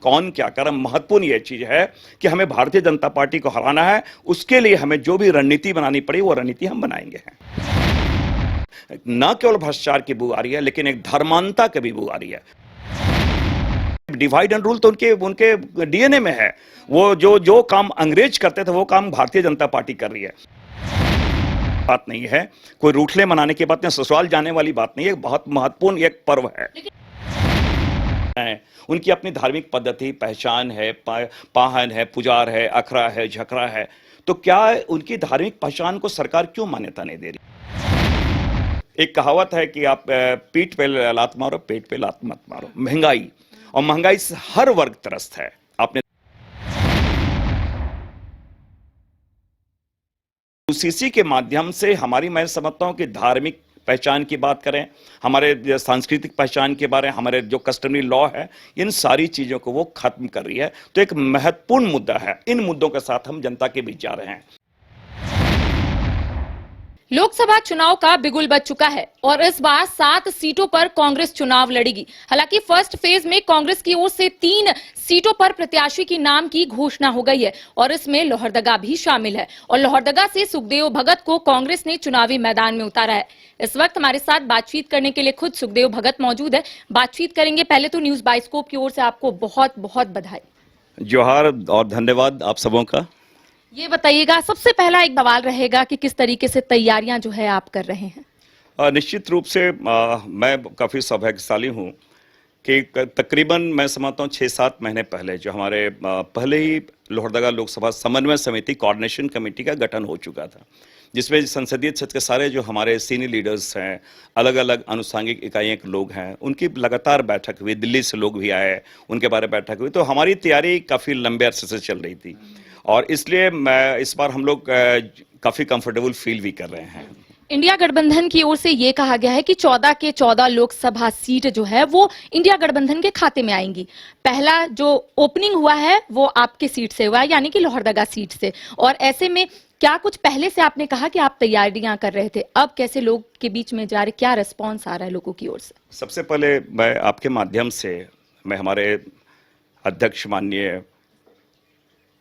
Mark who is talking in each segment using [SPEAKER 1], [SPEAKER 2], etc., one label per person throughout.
[SPEAKER 1] कौन क्या करे। महत्वपूर्ण यह चीज है कि हमें भारतीय जनता पार्टी को हराना है, उसके लिए हमें जो भी रणनीति बनानी पड़ी वो रणनीति हम बनाएंगे। न केवल भ्रष्टाचार की बू आ रही है, लेकिन एक धर्मांता की भी बू आ रही है। डिवाइड एंड रूल तो उनके डीएनए में है। वो जो काम अंग्रेज करते थे वो काम भारतीय जनता पार्टी कर रही है। बात नहीं है, कोई रूठले मनाने की बात नहीं, ससुराल जाने वाली बात नहीं है। बहुत महत्वपूर्ण एक पर्व है। उनकी अपनी धार्मिक पद्धति, पहचान है, पाहन है, पुजार है, अखरा है, झकरा है। तो क्या उनकी धार्मिक पहचान को सरकार क्यों मान्यता नहीं दे रही? एक कहावत है कि आप पीठ पे लात मारो, पेट पे लात मत मारो। महंगाई, और महंगाई से हर वर्ग त्रस्त है। आपने यूसीसी के माध्यम से मैं समझता हूं कि धार्मिक पहचान की बात करें, हमारे सांस्कृतिक पहचान के बारे में, हमारे जो कस्टमरी लॉ है, इन सारी चीजों को वो खत्म कर रही है। तो एक महत्वपूर्ण मुद्दा है। इन मुद्दों के साथ हम जनता के बीच जा रहे हैं।
[SPEAKER 2] लोकसभा चुनाव का बिगुल बज चुका है और इस बार 7 सीटों पर कांग्रेस चुनाव लड़ेगी। हालांकि फर्स्ट फेज में कांग्रेस की ओर से 3 सीटों पर प्रत्याशी की नाम की घोषणा हो गई है और इसमें लोहरदगा भी शामिल है। और लोहरदगा से सुखदेव भगत को कांग्रेस ने चुनावी मैदान में उतारा है। इस वक्त हमारे साथ बातचीत करने के लिए खुद सुखदेव भगत मौजूद है। बातचीत करेंगे। पहले तो न्यूज बाइस्कोप की ओर से आपको बहुत बहुत बधाई।
[SPEAKER 1] जोहार और धन्यवाद आप सबों का।
[SPEAKER 2] ये बताइएगा, सबसे पहला एक सवाल रहेगा कि किस तरीके से तैयारियां जो है आप कर रहे हैं?
[SPEAKER 1] निश्चित रूप से मैं काफ़ी सौभाग्यशाली हूँ कि तकरीबन मैं समझता हूँ 6-7 महीने पहले जो हमारे पहले ही लोहरदगा लोकसभा समन्वय समिति कोऑर्डिनेशन कमेटी का गठन हो चुका था, जिसमें संसदीय क्षेत्र के सारे जो हमारे सीनियर लीडर्स हैं, अलग अलग अनुषांगिक इकाइयों के लोग हैं, उनकी लगातार बैठक हुई। दिल्ली से लोग भी आए, उनके बारे में बैठक हुई। तो हमारी तैयारी काफ़ी लंबे अरसे से चल रही थी और इसलिए इस बार हम लोग काफ़ी कंफर्टेबल फील भी कर रहे हैं।
[SPEAKER 2] इंडिया गठबंधन की ओर से ये कहा गया है कि 14 के 14 लोकसभा सीट जो है वो इंडिया गठबंधन के खाते में आएंगी। पहला जो ओपनिंग हुआ है वो आपके सीट से हुआ है, यानी कि लोहरदगा सीट से। और ऐसे में क्या कुछ पहले से आपने कहा कि आप तैयारियां कर रहे थे, अब कैसे लोग के बीच में जा रहे, क्या रिस्पॉन्स आ रहा है लोगों की ओर से?
[SPEAKER 1] सबसे पहले मैं आपके माध्यम से मैं हमारे अध्यक्ष माननीय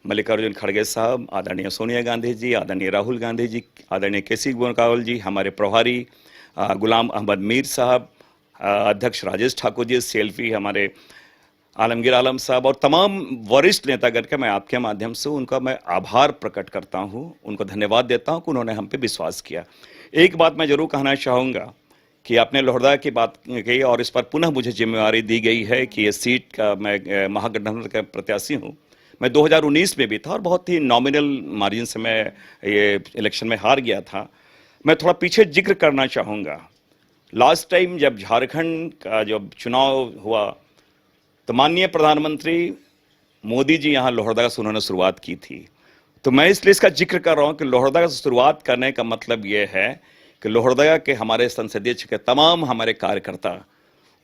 [SPEAKER 1] मल्लिकार्जुन खड़गे साहब, आदरणीय सोनिया गांधी जी, आदरणीय राहुल गांधी जी, आदरणीय केसी वेणुगोपाल जी, हमारे प्रभारी गुलाम अहमद मीर साहब, अध्यक्ष राजेश ठाकुर जी, सेल्फी हमारे आलमगीर आलम साहब और तमाम वरिष्ठ नेतागण का मैं आपके माध्यम से उनका मैं आभार प्रकट करता हूं, उनको धन्यवाद देता हूं कि उन्होंने हम पे विश्वास किया। एक बात मैं जरूर कहना चाहूँगा कि आपने लोहरदगा की बात कही और इस पर पुनः मुझे जिम्मेवारी दी गई है कि ये सीट का मैं महागठबंधन का प्रत्याशी हूँ। मैं 2019 में भी था और बहुत ही नॉमिनल मार्जिन से मैं ये इलेक्शन में हार गया था। मैं थोड़ा पीछे जिक्र करना चाहूँगा। लास्ट टाइम जब झारखंड का जब चुनाव हुआ तो माननीय प्रधानमंत्री मोदी जी यहाँ लोहरदगा से उन्होंने शुरुआत की थी। तो मैं इसलिए इसका जिक्र कर रहा हूँ कि लोहरदगा से शुरुआत करने का मतलब ये है कि लोहरदगा के हमारे संसदीय क्षेत्र के तमाम हमारे कार्यकर्ता,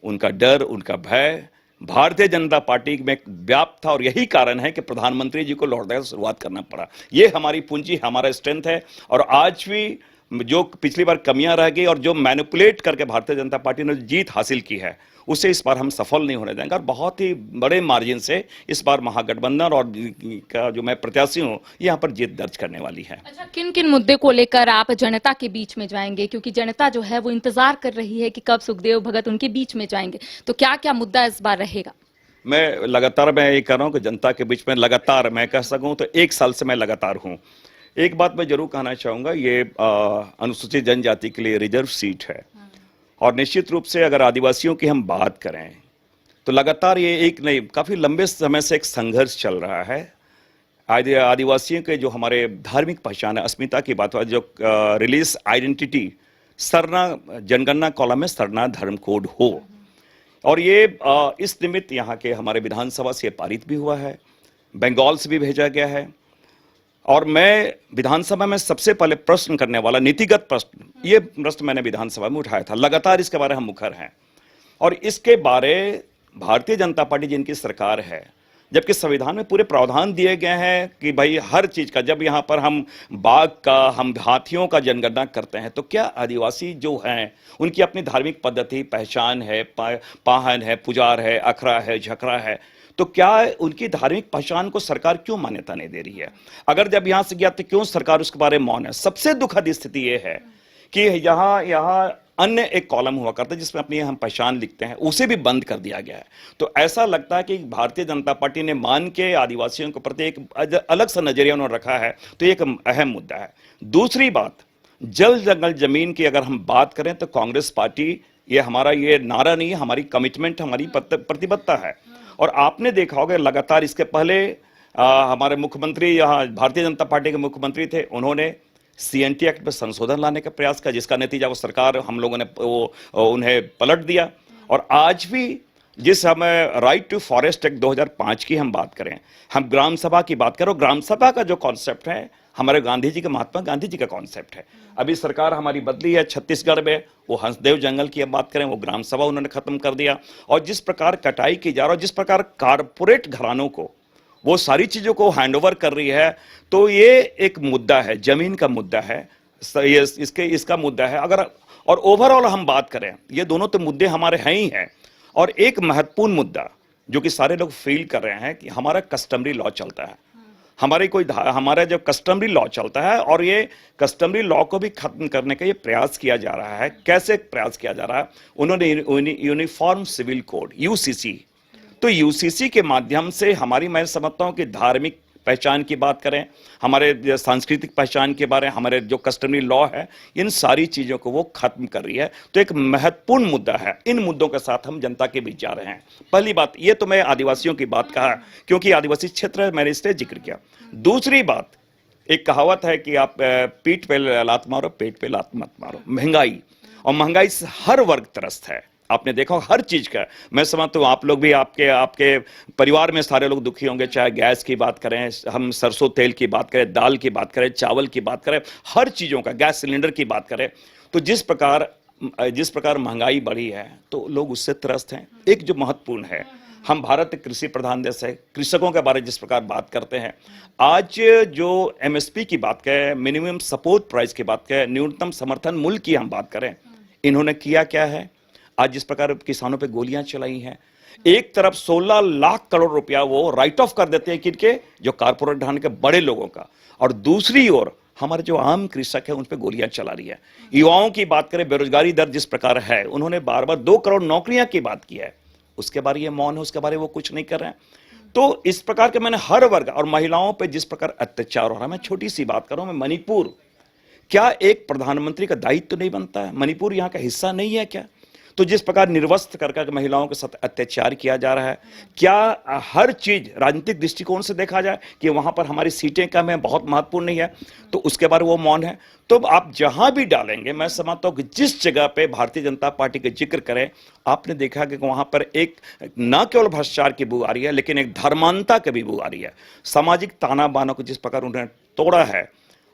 [SPEAKER 1] उनका डर, उनका भय भारतीय जनता पार्टी में व्याप्त था और यही कारण है कि प्रधानमंत्री जी को लोहरदगा से शुरुआत करना पड़ा। ये हमारी पूंजी, हमारा स्ट्रेंथ है। और आज भी जो पिछली बार कमियां रह गई और जो मैनिपुलेट करके भारतीय जनता पार्टी ने जीत हासिल की है, उससे इस बार हम सफल नहीं होने देंगे और बहुत ही बड़े मार्जिन से इस बार महागठबंधन और का जो मैं प्रत्याशी हूँ यहाँ पर जीत दर्ज करने वाली है।
[SPEAKER 2] अच्छा, किन किन मुद्दे को लेकर आप जनता के बीच में जाएंगे, क्योंकि जनता जो है वो इंतजार कर रही है कि कब सुखदेव भगत उनके बीच में जाएंगे, तो क्या क्या मुद्दा इस बार रहेगा?
[SPEAKER 1] मैं लगातार मैं ये कर रहा हूँ कि जनता के बीच में लगातार मैं कह सकूँ तो 1 साल से मैं लगातार हूँ। एक बात मैं जरूर कहना चाहूँगा, ये अनुसूचित जनजाति के लिए रिजर्व सीट है और निश्चित रूप से अगर आदिवासियों की हम बात करें तो लगातार ये एक नहीं काफ़ी लंबे समय से एक संघर्ष चल रहा है। आदिवासियों के जो हमारे धार्मिक पहचान है, अस्मिता की बात हो, जो रिलीज आइडेंटिटी सरना जनगणना कॉलम में सरना धर्म कोड हो, और ये इस निमित्त यहाँ के हमारे विधानसभा से पारित भी हुआ है, बंगाल से भी भेजा गया है। और मैं विधानसभा में सबसे पहले प्रश्न करने वाला नीतिगत प्रश्न, ये प्रश्न मैंने विधानसभा में उठाया था। लगातार इसके बारे में हम मुखर हैं और इसके बारे भारतीय जनता पार्टी जिनकी सरकार है, जबकि संविधान में पूरे प्रावधान दिए गए हैं कि भाई हर चीज का, जब यहाँ पर हम बाघ का, हम हाथियों का जनगणना करते हैं तो क्या आदिवासी जो हैं उनकी अपनी धार्मिक पद्धति, पहचान है, पाहन है, पुजार है, अखरा है, झकरा है, तो क्या उनकी धार्मिक पहचान को सरकार क्यों मान्यता नहीं दे रही है? अगर जब यहां से गया तो क्यों सरकार उसके बारे में मौन है? सबसे दुखद स्थिति यह है कि यहाँ अन्य एक कॉलम हुआ करता है जिसमें अपनी हम पहचान लिखते हैं, उसे भी बंद कर दिया गया है। तो ऐसा लगता है कि भारतीय जनता पार्टी ने मान के आदिवासियों के प्रति एक अलग सा नजरिया उन्होंने रखा है। तो एक अहम मुद्दा है। दूसरी बात, जल जंगल जमीन की अगर हम बात करें तो कांग्रेस पार्टी, ये हमारा ये नारा नहीं है, हमारी कमिटमेंट, हमारी प्रतिबद्धता है। और आपने देखा होगा लगातार इसके पहले हमारे मुख्यमंत्री, यहाँ भारतीय जनता पार्टी के मुख्यमंत्री थे, उन्होंने सीएनटी एक्ट में संशोधन लाने का प्रयास किया, जिसका नतीजा वो सरकार, हम लोगों ने उन्हें पलट दिया। और आज भी जिस हमें राइट टू फॉरेस्ट एक्ट 2005 की हम बात करें, हम ग्राम सभा की बात करें, ग्राम सभा का जो कॉन्सेप्ट है हमारे गांधी जी के, महात्मा गांधी जी का कॉन्सेप्ट है। अभी सरकार हमारी बदली है छत्तीसगढ़ में, वो हंसदेव जंगल की अब बात करें, वो ग्राम सभा उन्होंने खत्म कर दिया। और जिस प्रकार कटाई की जा रहा है, जिस प्रकार कारपोरेट घरानों को वो सारी चीजों को हैंडओवर कर रही है, तो ये एक मुद्दा है, जमीन का मुद्दा है, ये इसका मुद्दा है। अगर और ओवरऑल हम बात करें, ये दोनों तो मुद्दे हमारे हैं ही हैं। और एक महत्वपूर्ण मुद्दा जो कि सारे लोग फील कर रहे हैं कि हमारा कस्टमरी लॉ चलता है, हमारा जब कस्टमरी लॉ चलता है, और ये कस्टमरी लॉ को भी खत्म करने का ये प्रयास किया जा रहा है। कैसे प्रयास किया जा रहा है? उन्होंने यूनिफॉर्म सिविल कोड, यूसीसी, तो यूसीसी के माध्यम से हमारी, मैं समझता हूं कि धार्मिक पहचान की बात करें, हमारे सांस्कृतिक पहचान के बारे में, हमारे जो कस्टमरी लॉ है, इन सारी चीजों को वो खत्म कर रही है। तो एक महत्वपूर्ण मुद्दा है। इन मुद्दों के साथ हम जनता के बीच जा रहे हैं। पहली बात ये तो मैं आदिवासियों की बात कहा क्योंकि आदिवासी क्षेत्र है, मैंने इसलिए जिक्र किया। दूसरी बात, एक कहावत है कि आप पीठ पे लात मारो, पेट पे लात मत मारो। महंगाई, और महंगाई से हर वर्ग त्रस्त है। आपने देखा हर चीज का, मैं समझता हूँ आप लोग भी, आपके परिवार में सारे लोग दुखी होंगे, चाहे गैस की बात करें, हम सरसों तेल की बात करें, दाल की बात करें, चावल की बात करें, हर चीजों का, गैस सिलेंडर की बात करें, तो जिस प्रकार महंगाई बढ़ी है तो लोग उससे त्रस्त हैं। एक जो महत्वपूर्ण है, हम भारत कृषि प्रधान देश है, कृषकों के बारे में जिस प्रकार बात करते हैं, आज जो एमएसपी की बात करें, मिनिमम सपोर्ट प्राइस की बात करें, न्यूनतम समर्थन मूल्य की हम बात करें, इन्होंने किया क्या है? आज जिस प्रकार किसानों पे गोलियां चलाई हैं, एक तरफ 16 लाख करोड़ रुपया वो राइट ऑफ कर देते हैं किनके? जो कारपोरेट घराने के बड़े लोगों का, और दूसरी ओर हमारे जो आम कृषक है उन पे गोलियां चला रही है। युवाओं की बात करें, बेरोजगारी दर जिस प्रकार है, उन्होंने बार बार 2 करोड़ नौकरियां की बात की है, उसके बारे ये मौन है, उसके बारे वो कुछ नहीं कर रहे हैं। तो इस प्रकार के मैंने हर वर्ग और महिलाओं पर जिस प्रकार अत्याचार हो रहा है, मैं छोटी सी बात कर रहा हूं, मैं मणिपुर, क्या एक प्रधानमंत्री का दायित्व नहीं बनता है? मणिपुर यहाँ का हिस्सा नहीं है क्या? तो जिस प्रकार निर्वस्त्र कर महिलाओं के साथ अत्याचार किया जा रहा है, क्या हर चीज राजनीतिक दृष्टिकोण से देखा जाए कि वहां पर हमारी सीटें कम है, बहुत महत्वपूर्ण नहीं है, तो उसके बारे में वो मौन है। तो आप जहां भी डालेंगे, मैं समझता हूं कि जिस जगह पे भारतीय जनता पार्टी के जिक्र करें, आपने देखा कि वहां पर एक न केवल भ्रष्टाचार की बू आ रही है, लेकिन एक धर्मांता की भी बू आ रही है। सामाजिक ताना बाना को जिस प्रकार उन्होंने तोड़ा है,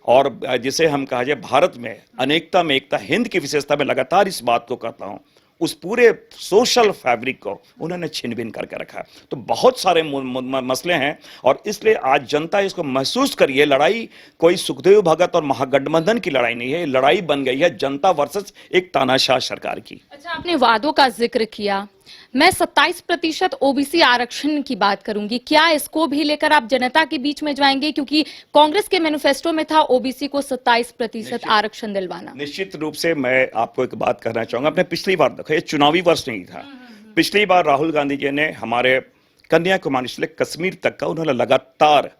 [SPEAKER 1] और जिसे हम कहा जाए भारत में अनेकता में एकता, हिंद की विशेषता में लगातार इस बात को कहता हूं, उस पूरे सोशल फैब्रिक को उन्होंने छीन बीन करके रखा है। तो बहुत सारे मसले हैं, और इसलिए आज जनता इसको महसूस करिए, लड़ाई कोई सुखदेव भगत और महागठबंधन की लड़ाई नहीं है, लड़ाई बन गई है जनता वर्सेस एक तानाशाह सरकार की।
[SPEAKER 2] अच्छा, आपने वादों का जिक्र किया, मैं 27% ओबीसी आरक्षण की बात करूंगी, क्या इसको भी लेकर आप जनता के बीच में जाएंगे? क्योंकि कांग्रेस के मैनिफेस्टो में था ओबीसी को 27% आरक्षण दिलवाना।
[SPEAKER 1] निश्चित रूप से मैं आपको एक बात कहना चाहूंगा, आपने पिछली बार देखा, ये चुनावी वर्ष नहीं था, पिछली बार राहुल गांधी जी ने हमारे कन्याकुमारी से कश्मीर तक का उन्होंने लगातार,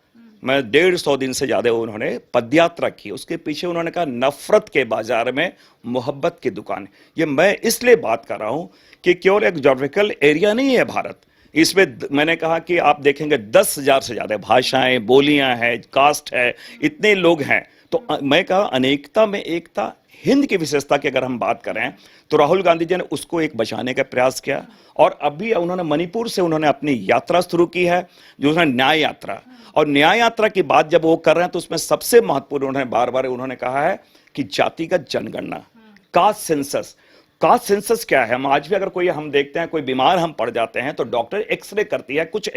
[SPEAKER 1] मैं 150 दिन से ज्यादा उन्होंने पदयात्रा की। उसके पीछे उन्होंने कहा नफरत के बाजार में मोहब्बत की दुकान। ये मैं इसलिए बात कर रहा हूं कि केवल एक ज्योग्राफिकल एरिया नहीं है भारत, इसमें मैंने कहा कि आप देखेंगे 10,000 से ज्यादा भाषाएं, बोलियां हैं, कास्ट है, इतने लोग हैं। तो मैं कहा अनेकता में एकता, हिंद की विशेषता की अगर हम बात करें, तो राहुल गांधी जी ने उसको एक बचाने का प्रयास किया। और अभी उन्होंने मणिपुर से उन्होंने अपनी यात्रा शुरू की है, जो उन्होंने न्याय यात्रा, और न्याय यात्रा की बात जब वो कर रहे हैं, तो उसमें सबसे महत्वपूर्ण उन्होंने बार बार उन्होंने कहा है कि जातिगत जनगणना, कास्ट सेंसस। कास्ट सेंसस क्या है? हम आज भी अगर कोई हम देखते हैं, कोई बीमार हम पड़ जाते हैं, तो डॉक्टर एक्सरे करती है, कुछ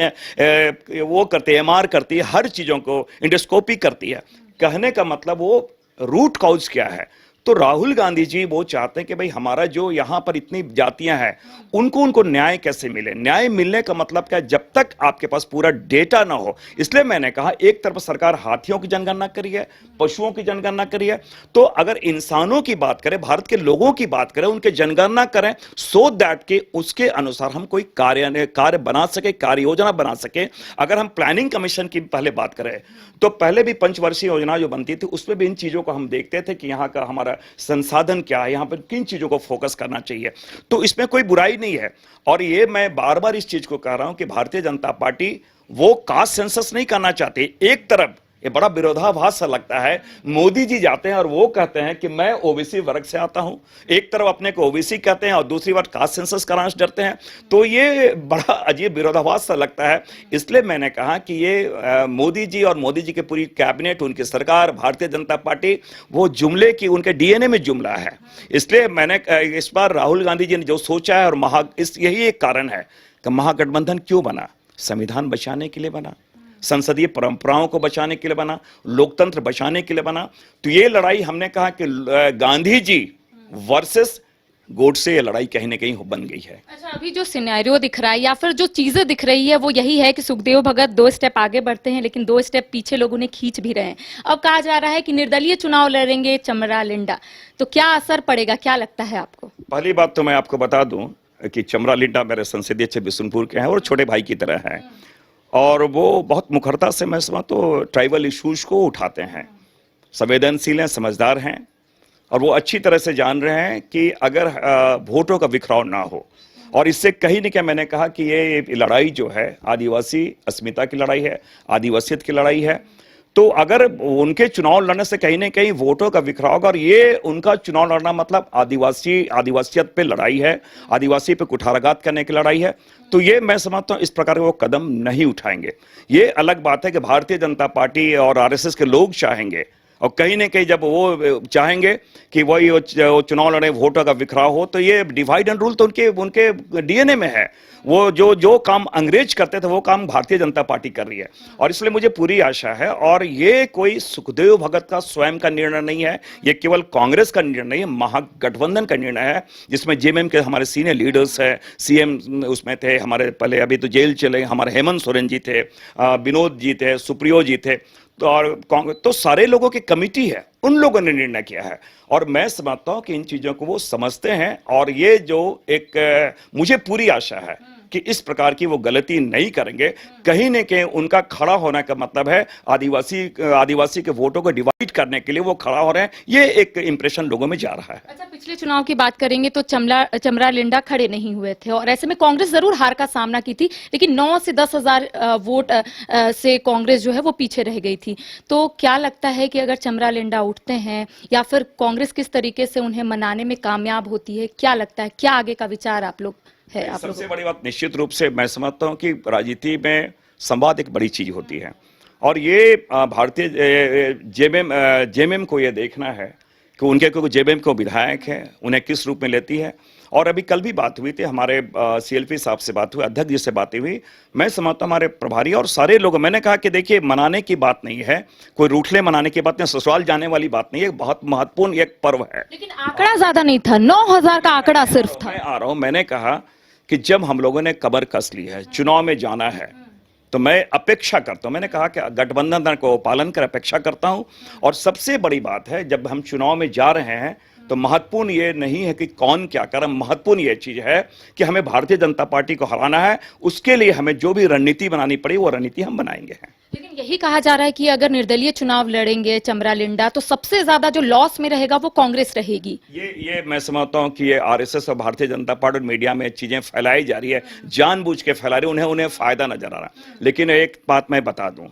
[SPEAKER 1] वो करती है, एमआर करती है, हर चीजों को इंडोस्कोपी करती है। कहने का मतलब वो रूट कॉज क्या है? तो राहुल गांधी जी वो चाहते हैं कि भाई हमारा जो यहां पर इतनी जातियां हैं उनको न्याय कैसे मिले। न्याय मिलने का मतलब क्या, जब तक आपके पास पूरा डेटा ना हो। इसलिए मैंने कहा एक तरफ सरकार हाथियों की जनगणना करी है, पशुओं की जनगणना करी है, तो अगर इंसानों की बात करें, भारत के लोगों की बात करें, उनके जनगणना करें, सो दैट के उसके अनुसार हम कोई कार्य बना सके, कार्य योजना बना सके। अगर हम प्लानिंग कमीशन की पहले बात करें तो पहले भी पंचवर्षीय योजना जो बनती थी उसमें भी इन चीजों को हम देखते थे कि यहाँ का हमारा संसाधन क्या है, यहाँ पर किन चीजों को फोकस करना चाहिए। तो इसमें कोई बुराई नहीं है। और ये मैं बार बार इस चीज को कह रहा हूं कि भारतीय जनता पार्टी वो कास्ट सेंसस नहीं करना चाहती। एक तरफ ये बड़ा विरोधाभास सा लगता है, मोदी जी जाते हैं और वो कहते हैं कि मैं ओबीसी वर्ग से आता हूं, एक तरफ अपने को ओबीसी कहते हैं और दूसरी बार कास्ट सेंसस कराने से डरते हैं। तो ये बड़ा अजीब विरोधाभास सा लगता है। इसलिए मैंने कहा कि ये मोदी जी और मोदी जी की पूरी कैबिनेट, उनकी सरकार, भारतीय जनता पार्टी, वो जुमले की, उनके डीएनए में जुमला है। इसलिए मैंने इस बार राहुल गांधी जी ने जो सोचा है, और यही एक कारण है कि महागठबंधन क्यों बना, संविधान बचाने के लिए बना, संसदीय परंपराओं को बचाने के लिए बना, लोकतंत्र बचाने के लिए बना। तो ये लड़ाई हमने कहा कि गांधी जी वर्सेस गोडसे, ये लड़ाई कहीं ना कहीं बन गई है।
[SPEAKER 2] अच्छा, अभी जो सिनेरियो दिख रहा है या फिर जो चीजें दिख रही है वो यही है कि सुखदेव भगत 2 स्टेप आगे बढ़ते हैं लेकिन 2 स्टेप पीछे लोग उन्हें खींच भी रहे हैं। अब कहा जा रहा है कि निर्दलीय चुनाव लड़ेंगे चमरा लिंडा, तो क्या असर पड़ेगा, क्या लगता है आपको?
[SPEAKER 1] पहली बात तो मैं आपको बता दूं कि चमरा लिंडा मेरे संसदीय क्षेत्र बिशुनपुर के हैं और छोटे भाई की तरह हैं, और वो बहुत मुखरता से मैं समझता तो ट्राइबल इश्यूज को उठाते हैं, संवेदनशील हैं, समझदार हैं, और वो अच्छी तरह से जान रहे हैं कि अगर वोटों का बिखराव ना हो। और इससे कहीं नहीं, क्या मैंने कहा कि ये लड़ाई जो है आदिवासी अस्मिता की लड़ाई है, आदिवासियत की लड़ाई है। तो अगर उनके चुनाव लड़ने से कहीं ना कहीं वोटों का बिखराव होगा, और ये उनका चुनाव लड़ना मतलब आदिवासियत पे लड़ाई है, आदिवासी पे कुठाराघात करने की लड़ाई है। तो ये मैं समझता हूं इस प्रकार के वो कदम नहीं उठाएंगे। ये अलग बात है कि भारतीय जनता पार्टी और आरएसएस के लोग चाहेंगे, और कहीं ना कहीं जब वो चाहेंगे कि वही चुनाव लड़े, वोटों का बिखराव हो, तो ये डिवाइड एंड रूल तो उनके डीएनए में है। वो जो काम अंग्रेज करते थे वो काम भारतीय जनता पार्टी कर रही है, और इसलिए मुझे पूरी आशा है। और ये कोई सुखदेव भगत का स्वयं का निर्णय नहीं है, ये केवल कांग्रेस का निर्णय है, महागठबंधन का निर्णय है, जिसमें जेएमएम के हमारे सीनियर लीडर्स है, सीएम उसमें थे हमारे, पहले अभी तो जेल चले हमारे हेमंत सोरेन जी थे, विनोद जी थे, सुप्रियो जी थे, तो सारे लोगों की कमिटी है, उन लोगों ने निर्णय किया है। और मैं समझता हूं कि इन चीजों को वो समझते हैं, और ये जो एक मुझे पूरी आशा है कि इस प्रकार की वो गलती नहीं करेंगे। कहीं न कहीं उनका खड़ा होने का मतलब है आदिवासी के वोटों को डिवाइड करने के लिए वो खड़ा हो रहे हैं, ये एक इंप्रेशन लोगों में जा रहा है।
[SPEAKER 2] अच्छा, पिछले चुनाव की बात करेंगे तो चमरा लिंडा खड़े नहीं हुए थे, और ऐसे में कांग्रेस जरूर हार का सामना की थी, लेकिन 9 से 10 हजार वोट से कांग्रेस जो है वो पीछे रह गई थी। तो क्या लगता है कि अगर चमरा लिंडा उठते हैं, या फिर कांग्रेस किस तरीके से उन्हें मनाने में कामयाब होती है, क्या लगता है, क्या आगे का विचार आप लोग है? आप
[SPEAKER 1] सबसे बड़ी बात निश्चित रूप से मैं समझता हूं कि राजनीति में संवाद एक बड़ी चीज होती है, और ये भारतीय जेएमएम को ये देखना है कि उनके को जेएमएम को विधायक है, उन्हें किस रूप में लेती है। और अभी कल भी बात हुई थी, हमारे सीएलपी साहब से बात हुई, अध्यक्ष जी से बात हुई, मैं समझता हूं हमारे प्रभारी और सारे लोग, मैंने कहा कि देखिए मनाने की बात नहीं है, कोई रूठले मनाने की बात नहीं, ससुराल जाने वाली बात नहीं है, बहुत महत्वपूर्ण एक पर्व है।
[SPEAKER 2] लेकिन आंकड़ा ज्यादा नहीं था, 9,000 का आंकड़ा सिर्फ था।
[SPEAKER 1] मैं आ रहा हूं, मैंने कहा कि जब हम लोगों ने कमर कस ली है, चुनाव में जाना है, तो मैं अपेक्षा करता हूं, मैंने कहा कि गठबंधन को पालन कर अपेक्षा करता हूं। और सबसे बड़ी बात है, जब हम चुनाव में जा रहे हैं तो महत्वपूर्ण ये नहीं है कि कौन क्या करे, महत्वपूर्ण ये चीज है कि हमें भारतीय जनता पार्टी को हराना है। उसके लिए हमें जो भी रणनीति बनानी पड़ी वो रणनीति हम बनाएंगे हैं।
[SPEAKER 2] लेकिन यही कहा जा रहा है कि अगर निर्दलीय चुनाव लड़ेंगे चमरा लिंडा, तो सबसे ज्यादा जो लॉस में रहेगा वो कांग्रेस रहेगी।
[SPEAKER 1] ये मैं समझता हूं कि ये आरएसएस और भारतीय जनता पार्टी और मीडिया में चीजें फैलाई जा रही है, जानबूझ के फैला रही है, उन्हें फायदा नजर आ रहा है। लेकिन एक बात मैं बता दूं,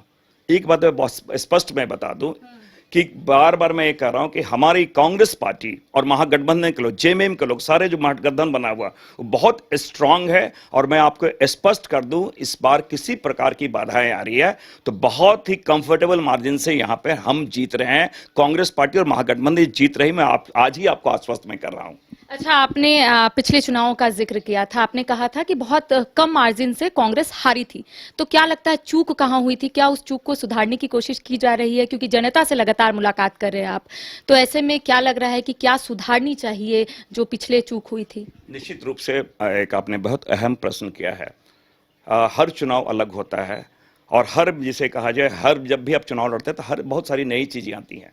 [SPEAKER 1] एक बात मैं बहुत स्पष्ट मैं बता दूं कि बार बार मैं ये कह रहा हूं कि हमारी कांग्रेस पार्टी और महागठबंधन के लोग, जेएमएम के लोग, सारे जो महागठबंधन बना हुआ वो बहुत स्ट्रांग है। और मैं आपको स्पष्ट कर दूं, इस बार किसी प्रकार की बाधाएं आ रही है तो बहुत ही कंफर्टेबल मार्जिन से यहां पे हम जीत रहे हैं, कांग्रेस पार्टी और महागठबंधन जीत रही। मैं आज ही आपको आश्वस्त मैं कर रहा हूं।
[SPEAKER 2] अच्छा, आपने पिछले चुनावों का जिक्र किया था, आपने कहा था कि बहुत कम मार्जिन से कांग्रेस हारी थी, तो क्या लगता है चूक कहां हुई थी? क्या उस चूक को सुधारने की कोशिश की जा रही है? क्योंकि जनता से लगातार बार मुलाकात कर रहे हैं आप, तो ऐसे में क्या लग रहा है कि क्या सुधारनी चाहिए जो पिछले चूक हुई थी?
[SPEAKER 1] निश्चित रूप से एक आपने बहुत अहम प्रश्न किया है। हर चुनाव अलग होता है और हर जिसे कहा जाए हर जब भी आप चुनाव लड़ते हैं तो हर बहुत सारी नई चीज़ें आती हैं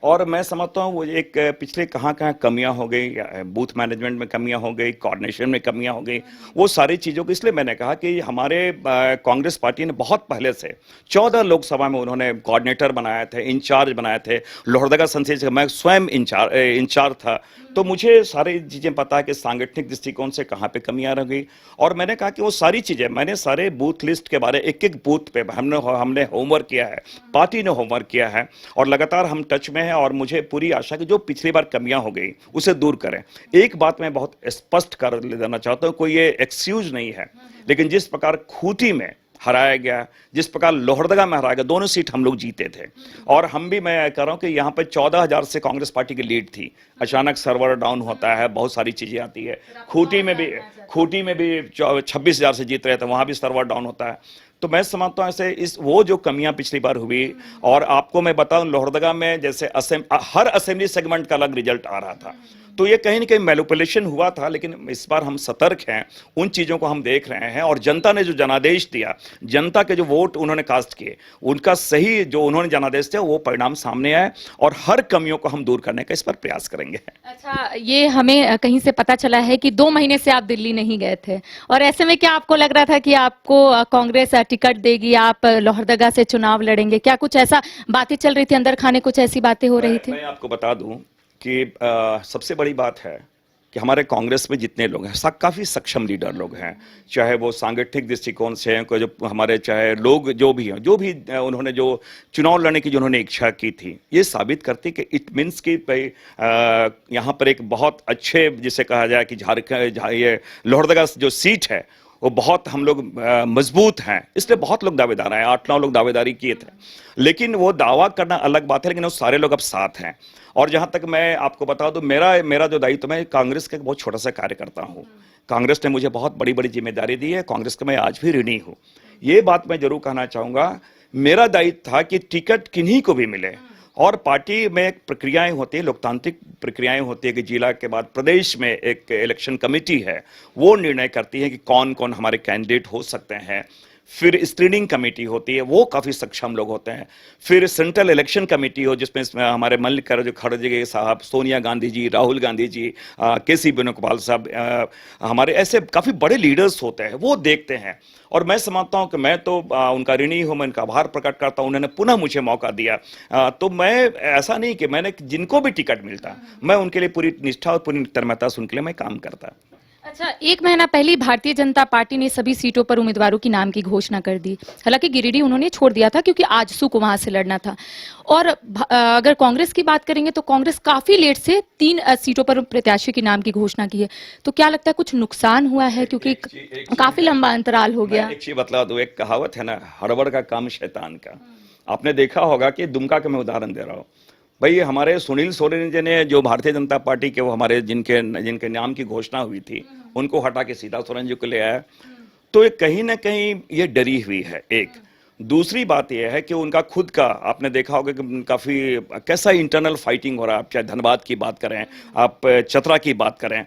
[SPEAKER 1] और मैं समझता हूँ वो एक पिछले कहाँ कमियां हो गई, बूथ मैनेजमेंट में कमियां हो गई, कोऑर्डिनेशन में कमियां हो गई, वो सारी चीज़ों को इसलिए मैंने कहा कि हमारे कांग्रेस पार्टी ने बहुत पहले से 14 लोकसभा में उन्होंने कोऑर्डिनेटर बनाए थे, इंचार्ज बनाए थे। लोहरदगा संसदीय से मैं स्वयं इंचार्ज था, तो मुझे सारी चीज़ें पता है कि सांगठनिक दृष्टिकोण से कहाँ पे कमियां रह गई और मैंने कहा कि वो सारी चीज़ें मैंने सारे बूथ लिस्ट के बारे एक एक बूथ पे हमने होमवर्क किया है, पार्टी ने होमवर्क किया है और लगातार हम टच में हैं और मुझे पूरी आशा कि जो पिछली बार कमियां हो गई उसे दूर करें। एक बात मैं बहुत स्पष्ट कर देना चाहता हूं, कोई ये एक्सक्यूज नहीं है, लेकिन जिस प्रकार खूंटी में हराया गया, जिस प्रकार लोहरदगा में हराया गया, दोनों सीट हम लोग जीते थे और हम भी, मैं कह रहा हूं कि यहाँ पे 14,000 से कांग्रेस पार्टी की लीड थी। अचानक सर्वर डाउन होता है, बहुत सारी चीजें आती है। खूंटी में भी 26,000 से जीत रहे थे, वहां भी सर्वर डाउन होता है। तो मैं समझता हूं ऐसे वो जो कमियां पिछली बार हुई और आपको मैं बताऊं लोहरदगा में जैसे हर असेंबली सेगमेंट का अलग रिजल्ट आ रहा था, तो ये कहीं ना कहीं मैनिपुलेशन हुआ था, लेकिन इस बार हम सतर्क हैं, उन चीज़ों को हम देख रहे हैं और जनता ने जो जनादेश दिया, जनता के जो वोट उन्होंने कास्ट किए, उनका सही जो उन्होंने जनादेश दिया वो परिणाम सामने आए और हर कमियों को हम दूर करने का इस पर प्रयास करेंगे।
[SPEAKER 2] अच्छा, ये हमें कहीं से पता चला है कि 2 महीने से आप दिल्ली नहीं गए थे और ऐसे में क्या आपको लग रहा था कि आपको कांग्रेस टिकट देगी, आप लोहरदगा से चुनाव लड़ेंगे? क्या कुछ ऐसा बातें चल रही थी अंदर खाने, कुछ ऐसी बातें हो रही थी?
[SPEAKER 1] मैं आपको बता दूं कि सबसे बड़ी बात है कि हमारे कांग्रेस में जितने लोग हैं काफ़ी सक्षम लीडर लोग हैं, चाहे वो सांगठनिक दृष्टिकोण से हैं, कोई जो हमारे चाहे लोग जो भी हैं, जो भी उन्होंने जो चुनाव लड़ने की जो उन्होंने इच्छा की थी, ये साबित करती कि इट मीन्स कि यहाँ पर एक बहुत अच्छे जिसे कहा जाए कि झारखंड ये लोहरदगा जो सीट है वो बहुत हम लोग मजबूत हैं, इसलिए बहुत लोग दावेदार हैं, 8-9 लोग दावेदारी किए थे। लेकिन वो दावा करना अलग बात है, लेकिन वो सारे लोग अब साथ हैं। और जहां तक मैं आपको बता दूं, मेरा जो दायित्व, मैं कांग्रेस का एक बहुत छोटा सा कार्यकर्ता हूं। कांग्रेस ने मुझे बहुत बड़ी बड़ी जिम्मेदारी दी है, कांग्रेस का मैं आज भी ऋणी हूं। ये बात मैं जरूर कहना चाहूंगा, मेरा दायित्व था कि टिकट किन्हीं को भी मिले और पार्टी में एक प्रक्रियाएं होती है, लोकतांत्रिक प्रक्रियाएं होती है कि जिला के बाद प्रदेश में एक इलेक्शन कमेटी है, वो निर्णय करती है कि कौन कौन हमारे कैंडिडेट हो सकते हैं। फिर स्क्रीनिंग कमेटी होती है, वो काफ़ी सक्षम लोग होते हैं। फिर सेंट्रल इलेक्शन कमेटी हो जिसमें हमारे मल्लिकार्जुन खड़गे साहब, सोनिया गांधी जी, राहुल गांधी जी, केसी वेणुगोपाल साहब, हमारे ऐसे काफ़ी बड़े लीडर्स होते हैं, वो देखते हैं। और मैं समझता हूं कि मैं तो उनका ऋणी हूं, मैं उनका आभार प्रकट करता हूं, उन्होंने पुनः मुझे मौका दिया। तो मैं ऐसा नहीं कि मैंने जिनको भी टिकट मिलता, मैं उनके लिए पूरी निष्ठा और पूरी तन्मयता से उनके लिए मैं काम करता।
[SPEAKER 2] अच्छा, 1 महीना पहले भारतीय जनता पार्टी ने सभी सीटों पर उम्मीदवारों की नाम की घोषणा कर दी। हालांकि गिरिडीह उन्होंने छोड़ दिया था क्योंकि आजसू को वहां से लड़ना था। और अगर कांग्रेस की बात करेंगे तो कांग्रेस काफी लेट से 3 सीटों पर प्रत्याशी के नाम की घोषणा की है। तो क्या लगता है कुछ नुकसान हुआ है क्योंकि काफी लंबा अंतराल हो गया?
[SPEAKER 1] एक चीज बतला दो, एक कहावत है ना, हड़बड़ का काम शैतान का। आपने देखा होगा कि दुमका का मैं उदाहरण दे रहा हूँ भाई, हमारे सुनील सोरेन जी ने जो भारतीय जनता पार्टी के वो हमारे जिनके नाम की घोषणा हुई थी, उनको हटा के सीधा सोरेन जी को ले आया। तो ये कहीं ना कहीं ये डरी हुई है। एक दूसरी बात यह है कि उनका खुद का, आपने देखा होगा कि काफी कैसा इंटरनल फाइटिंग हो रहा है। आप चाहे धनबाद की बात करें, आप चतरा की बात करें,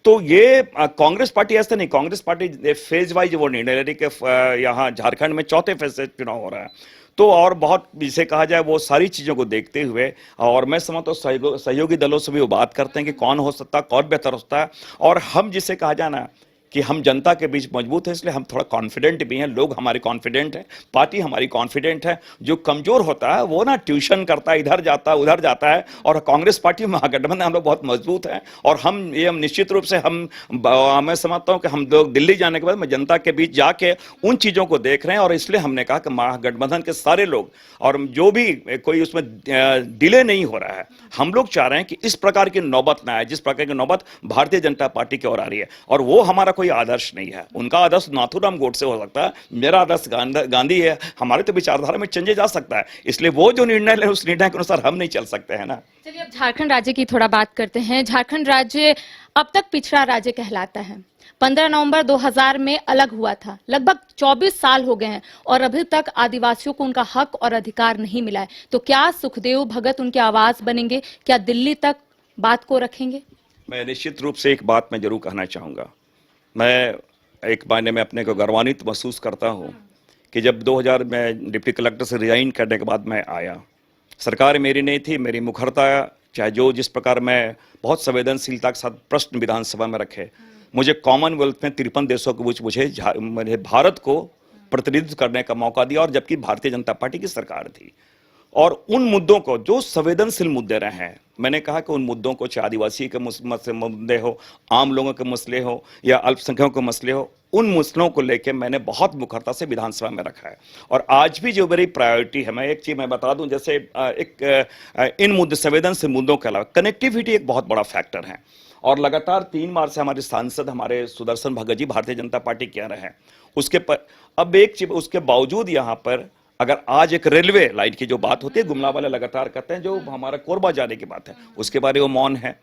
[SPEAKER 1] तो ये कांग्रेस पार्टी ऐसा नहीं, कांग्रेस पार्टी फेज वाइज वो निर्णय ले रही कि यहाँ झारखंड में 4थे फेज से चुनाव हो रहा है। तो और बहुत जिसे कहा जाए वो सारी चीज़ों को देखते हुए, और मैं समझता हूँ सहयोगी दलों से भी वो बात करते हैं कि कौन हो सकता है, कौन बेहतर हो सकता है। और हम जिसे कहा जाए ना कि हम जनता के बीच मजबूत हैं, इसलिए हम थोड़ा कॉन्फिडेंट भी हैं, लोग हमारे कॉन्फिडेंट हैं, पार्टी हमारी कॉन्फिडेंट है। जो कमजोर होता है वो ना ट्यूशन करता है, इधर जाता है उधर जाता है। और कांग्रेस पार्टी महागठबंधन हम लोग बहुत मजबूत हैं और हम निश्चित रूप से मैं समझता हूँ कि हम लोग दिल्ली जाने के बाद मैं जनता के बीच जाके उन चीज़ों को देख रहे हैं। और इसलिए हमने कहा कि महागठबंधन के सारे लोग और जो भी कोई उसमें डिले नहीं हो रहा है, हम लोग चाह रहे हैं कि इस प्रकार की नौबत ना आए जिस प्रकार की नौबत भारतीय जनता पार्टी की ओर आ रही है। और वो हमारा कोई आदर्श नहीं है। उनका आदर्श नाथूराम गोडसे हो सकता है, मेरा आदर्श गांधी है। हमारे तो विचारधारा में चेंजे जा सकता है, इसलिए वो जो निर्णय ले उस निर्णय के अनुसार हम नहीं चल सकते हैं ना।
[SPEAKER 2] चलिए अब झारखंड राज्य की थोड़ा बात करते हैं। झारखंड राज्य अब तक पिछड़ा राज्य कहलाता है। 15 नवंबर 2000 में अलग हुआ था। लगभग 24 साल हो गए हैं और अभी तक आदिवासियों को उनका हक और अधिकार नहीं मिला है। तो क्या सुखदेव भगत उनकी आवाज बनेंगे? क्या दिल्ली तक बात को रखेंगे?
[SPEAKER 1] मैं निश्चित रूप से एक बात मैं जरूर कहना चाहूँगा। मैं एक मायने में अपने को गौरवान्वित महसूस करता हूँ कि जब 2000 में डिप्टी कलेक्टर से रिजाइन करने के बाद मैं आया, सरकार मेरी नहीं थी, मेरी मुखरता, चाहे जो जिस प्रकार मैं बहुत संवेदनशीलता के साथ प्रश्न विधानसभा में रखे, मुझे कॉमनवेल्थ में 53 देशों के बीच मुझे भारत को प्रतिनिधित्व करने का मौका दिया, और जबकि भारतीय जनता पार्टी की सरकार थी। और उन मुद्दों को जो संवेदनशील मुद्दे रहे हैं, मैंने कहा कि उन मुद्दों को, चाहे आदिवासी के मुद्दे हो, आम लोगों के मसले हो या अल्पसंख्यकों के मसले हो, उन मसलों को लेकर मैंने बहुत मुखरता से विधानसभा में रखा है। और आज भी जो मेरी प्रायोरिटी है, मैं एक चीज मैं बता दूं, जैसे इन मुद्दे संवेदनशील मुद्दों के अलावा कनेक्टिविटी एक बहुत बड़ा फैक्टर है। और लगातार 3 बार से हमारे सांसद, हमारे सुदर्शन भगत जी भारतीय जनता पार्टी के रहे हैं। उसके पर अब एक चीज, उसके बावजूद यहाँ पर अगर आज एक रेलवे लाइन की जो बात होती है, गुमला वाले लगातार कहते हैं, जो हमारा कोरबा जाने की बात है, उसके बारे में मौन है।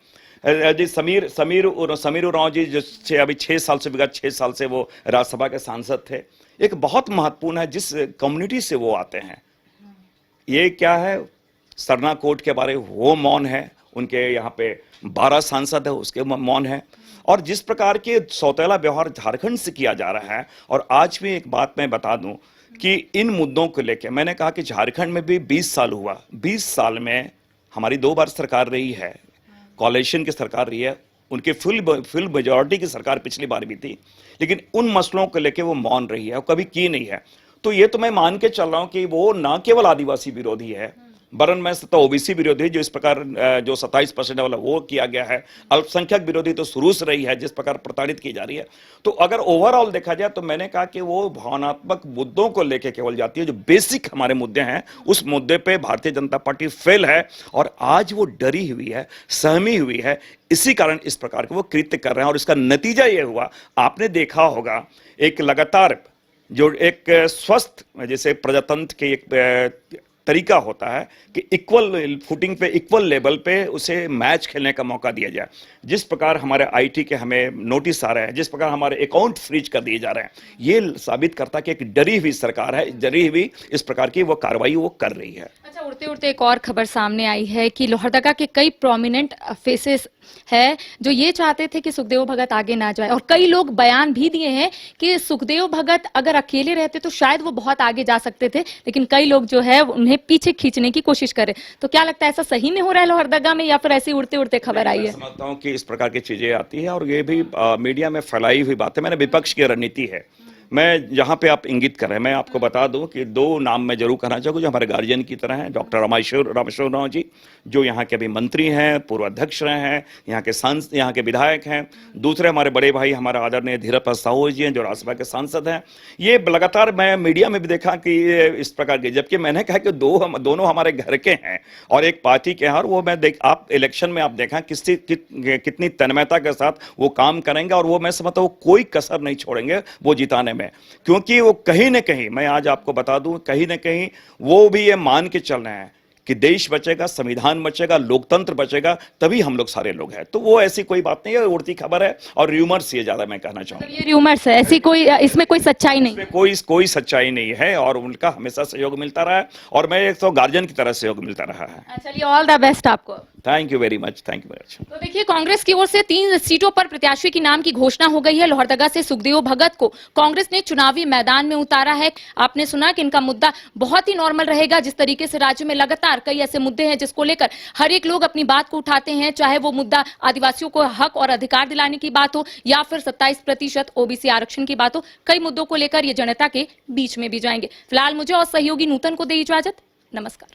[SPEAKER 1] जी समीर उरांव जी, जो अभी 6 साल से, विगत 6 साल से वो राज्यसभा के सांसद थे, एक बहुत महत्वपूर्ण है जिस कम्युनिटी से वो आते हैं। ये क्या है, सरना कोट के बारे में वो मौन है। उनके यहाँ पे 12 सांसद है, उसके मौन है। और जिस प्रकार के सौतेला व्यवहार झारखंड से किया जा रहा है, और आज भी एक बात मैं बता दूं कि इन मुद्दों को लेकर मैंने कहा कि झारखंड में भी 20 साल हुआ, 20 साल में हमारी 2 बार सरकार रही है, कोalition की सरकार रही है, उनकी फुल मेजॉरिटी की सरकार पिछली बार भी थी, लेकिन उन मसलों को लेकर वो मौन रही है और कभी की नहीं है। तो ये तो मैं मान के चल रहा हूं कि वो ना केवल आदिवासी विरोधी है, वरन मैं तो ओबीसी विरोधी, जो इस प्रकार जो 27% वाला वो किया गया है, अल्पसंख्यक विरोधी तो शुरू से रही है, जिस प्रकार प्रताड़ित की जा रही है। तो अगर ओवरऑल देखा जाए तो मैंने कहा कि वो भावनात्मक मुद्दों को लेकर केवल जाती है, जो बेसिक हमारे मुद्दे हैं, उस मुद्दे पे भारतीय जनता पार्टी फेल है। और आज वो डरी हुई है, सहमी हुई है, इसी कारण इस प्रकार के वो कृत्य कर रहे हैं। और इसका नतीजा ये हुआ, आपने देखा होगा, एक लगातार जो एक स्वस्थ, जैसे प्रजातंत्र के एक तरीका होता है कि इक्वल फुटिंग पे, इक्वल लेवल पे उसे मैच खेलने का मौका दिया जाए। जिस प्रकार हमारे आईटी के हमें नोटिस आ रहे हैं, जिस प्रकार हमारे अकाउंट फ्रीज कर दिए जा रहे हैं, ये साबित करता है कि एक डरी हुई सरकार है, डरी हुई इस प्रकार की वो कार्रवाई वो कर रही है।
[SPEAKER 2] अच्छा, उड़ते उड़ते एक और खबर सामने आई है कि लोहरदगा के कई प्रोमिनेंट फेसेस है जो ये चाहते थे कि सुखदेव भगत आगे ना जाए, और कई लोग बयान भी दिए हैं कि सुखदेव भगत अगर अकेले रहते तो शायद वो बहुत आगे जा सकते थे, लेकिन कई लोग जो है उन्हें पीछे खींचने की कोशिश कर रहे। तो क्या लगता है, ऐसा सही में हो रहा है लोहरदगा में, या फिर ऐसी उड़ते उड़ते खबर आई है?
[SPEAKER 1] मैं समझता हूं कि इस प्रकार की चीजें आती है और ये भी मीडिया में फैलाई हुई बात है। मैंने विपक्ष की रणनीति है, मैं जहां पे आप इंगित कर रहे हैं, मैं आपको बता दूं कि 2 नाम मैं जरूर कहना चाहूंगा जो हमारे गार्जियन की तरह हैं। डॉक्टर रामेश्वर राव जी, जो यहाँ के अभी मंत्री हैं, पूर्व अध्यक्ष रहे हैं, यहाँ के विधायक हैं। दूसरे हमारे बड़े भाई, हमारा आदरणीय धीरज प्रसाद साहू जी हैं, जो राज्यसभा के सांसद हैं। ये लगातार मैं मीडिया में भी देखा कि ये इस प्रकार के, जबकि मैंने कहा कि दोनों हमारे घर के हैं और एक पार्टी के हैं, और वो मैं आप इलेक्शन में आप देखा कितनी तन्मयता के साथ वो काम करेंगे, और वो मैं समझता हूँ कोई कसर नहीं छोड़ेंगे वो जिताने में, क्योंकि वो कहीं न कहीं, मैं आज आपको बता दूं, कहीं न कहीं वो भी ये मान के चल रहे हैं कि देश बचेगा, संविधान बचेगा, लोकतंत्र बचेगा, तभी हम लोग सारे लोग हैं। तो वो ऐसी कोई बात नहीं है, उड़ती खबर है और र्यूमर्स ये ज्यादा मैं कहना चाहूंगा।
[SPEAKER 2] ये र्यूमर्स है, ऐसी कोई, इसमें कोई सच्चाई नहीं,
[SPEAKER 1] इसमें कोई सच्चाई नहीं है, और उनका हमेशा सहयोग मिलता रहा है, और मैं एक तो गार्जियन की तरह सहयोग मिलता रहा है।
[SPEAKER 2] चलिए, ऑल द बेस्ट आपको।
[SPEAKER 1] Thank you very much, thank you very much.
[SPEAKER 2] तो देखिए, कांग्रेस की ओर से 3 सीटों पर प्रत्याशी की नाम की घोषणा हो गई है। लोहरदगा से सुखदेव भगत को कांग्रेस ने चुनावी मैदान में उतारा है। आपने सुना कि इनका मुद्दा बहुत ही नॉर्मल रहेगा। जिस तरीके से राज्य में लगातार कई ऐसे मुद्दे हैं जिसको लेकर हर एक लोग अपनी बात को उठाते हैं, चाहे वो मुद्दा आदिवासियों को हक और अधिकार दिलाने की बात हो, या फिर 27% ओबीसी आरक्षण की बात हो, कई मुद्दों को लेकर ये जनता के बीच में भी जाएंगे। फिलहाल मुझे और सहयोगी नूतन को दे इजाजत। नमस्कार।